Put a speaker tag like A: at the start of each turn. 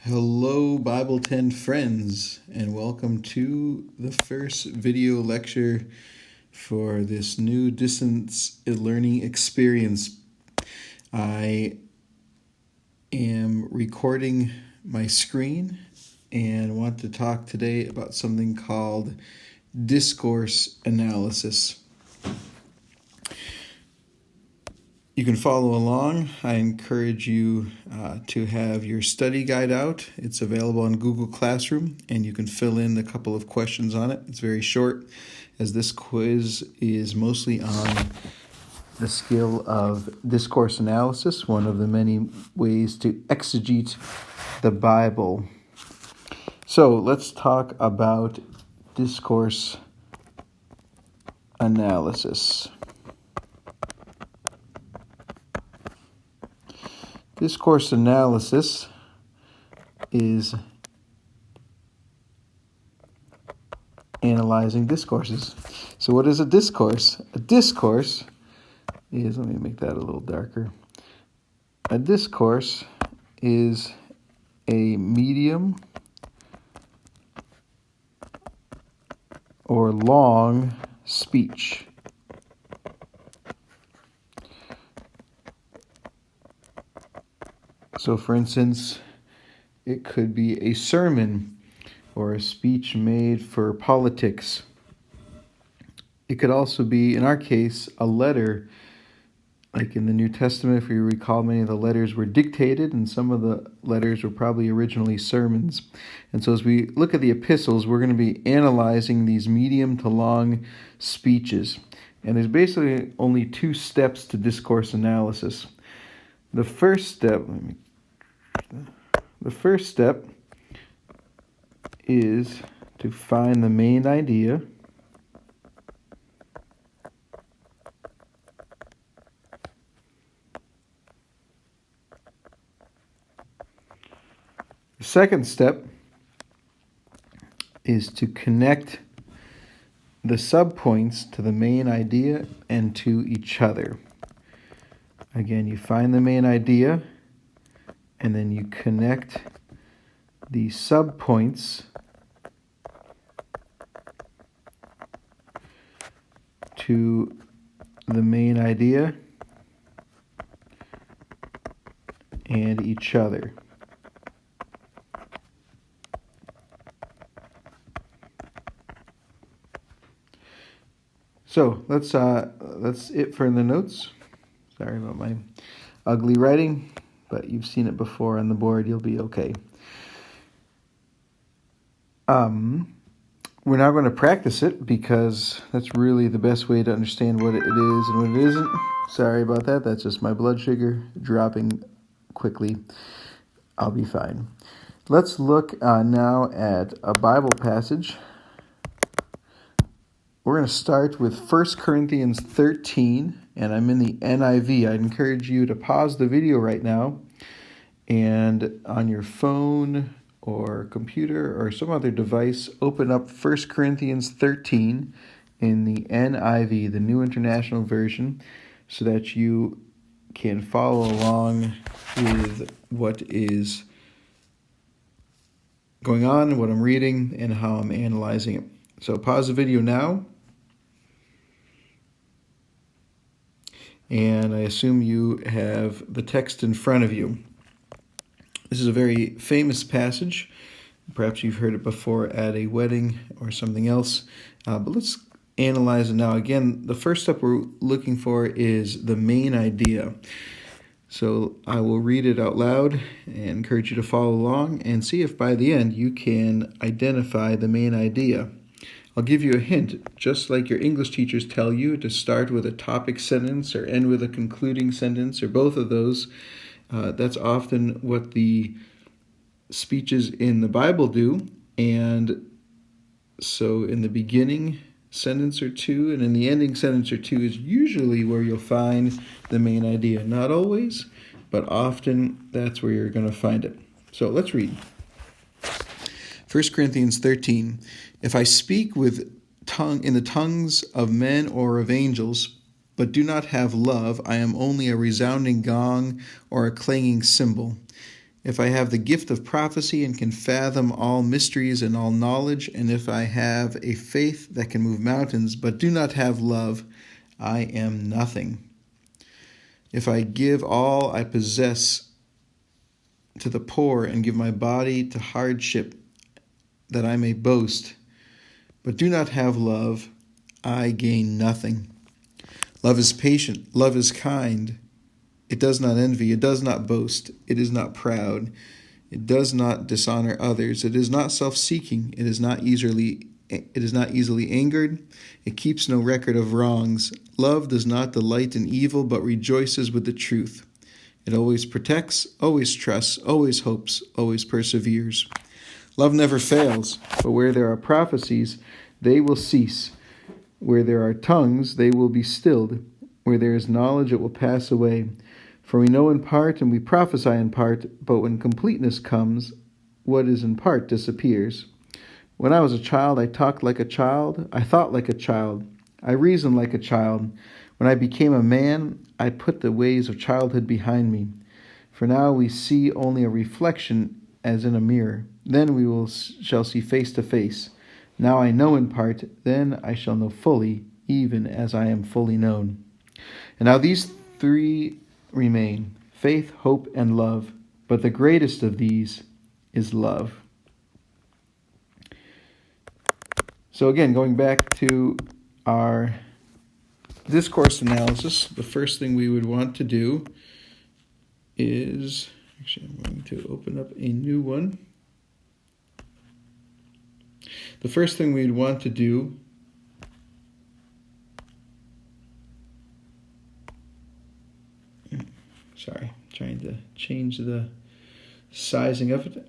A: Hello, Bible 10 friends, and welcome to the first video lecture for this new distance learning experience. I am recording my screen and want to talk today about something called discourse analysis. You can follow along. I encourage you to have your study guide out. It's available on Google Classroom, and you can fill in a couple of questions on it. It's very short, as this quiz is mostly on the skill of discourse analysis, one of the many ways to exegete the Bible. So let's talk about discourse analysis. Discourse analysis is analyzing discourses. So what is a discourse? A discourse is, let me make that a little darker. A discourse is a medium or long speech. So, for instance, it could be a sermon or a speech made for politics. It could also be, in our case, a letter. Like in the New Testament, if you recall, many of the letters were dictated, and some of the letters were probably originally sermons. And so as we look at the epistles, we're going to be analyzing these medium to long speeches. And there's basically only two steps to discourse analysis. The first step is to find the main idea. The second step is to connect the subpoints to the main idea and to each other. Again, you find the main idea, and then you connect the subpoints to the main idea and each other. So that's it for the notes. Sorry about my ugly writing, but you've seen it before on the board. You'll be okay. We're now going to practice it because that's really the best way to understand what it is and what it isn't. Sorry about that. That's just my blood sugar dropping quickly. I'll be fine. Let's look now at a Bible passage. We're going to start with 1 Corinthians 13, and I'm in the NIV. I'd encourage you to pause the video right now, and on your phone or computer or some other device, open up 1 Corinthians 13 in the NIV, the New International Version, so that you can follow along with what is going on, what I'm reading, and how I'm analyzing it. So pause the video now. And I assume you have the text in front of you. This is a very famous passage. Perhaps you've heard it before at a wedding or something else. But let's analyze it now. Again, the first step we're looking for is the main idea. So I will read it out loud and encourage you to follow along and see if by the end you can identify the main idea. I'll give you a hint. Just like your English teachers tell you to start with a topic sentence or end with a concluding sentence or both of those, that's often what the speeches in the Bible do. And so in the beginning sentence or two and in the ending sentence or two is usually where you'll find the main idea. Not always, but often that's where you're going to find it. So let's read. 1 Corinthians 13, if I speak in the tongues of men or of angels, but do not have love, I am only a resounding gong or a clanging cymbal. if I have the gift of prophecy and can fathom all mysteries and all knowledge, and if I have a faith that can move mountains but do not have love, I am nothing. If I give all I possess to the poor and give my body to hardship that I may boast, but do not have love, I gain nothing. Love is patient, love is kind. It does not envy, it does not boast, it is not proud, it does not dishonor others, it is not self-seeking, it is not easily angered, it keeps no record of wrongs. Love does not delight in evil, but rejoices with the truth. It always protects, always trusts, always hopes, always perseveres. Love never fails, but where there are prophecies, they will cease. Where there are tongues, they will be stilled. Where there is knowledge, it will pass away. For we know in part and we prophesy in part, but when completeness comes, what is in part disappears. When I was a child, I talked like a child, I thought like a child, I reasoned like a child. When I became a man, I put the ways of childhood behind me. For now we see only a reflection as in a mirror. Then shall see face to face. Now I know in part, then I shall know fully, even as I am fully known. And now these three remain, faith, hope, and love, but the greatest of these is love. So again, going back to our discourse analysis, the first thing we would want to do is, actually I'm going to open up a new one. The first thing we'd want to do trying to change the sizing of it.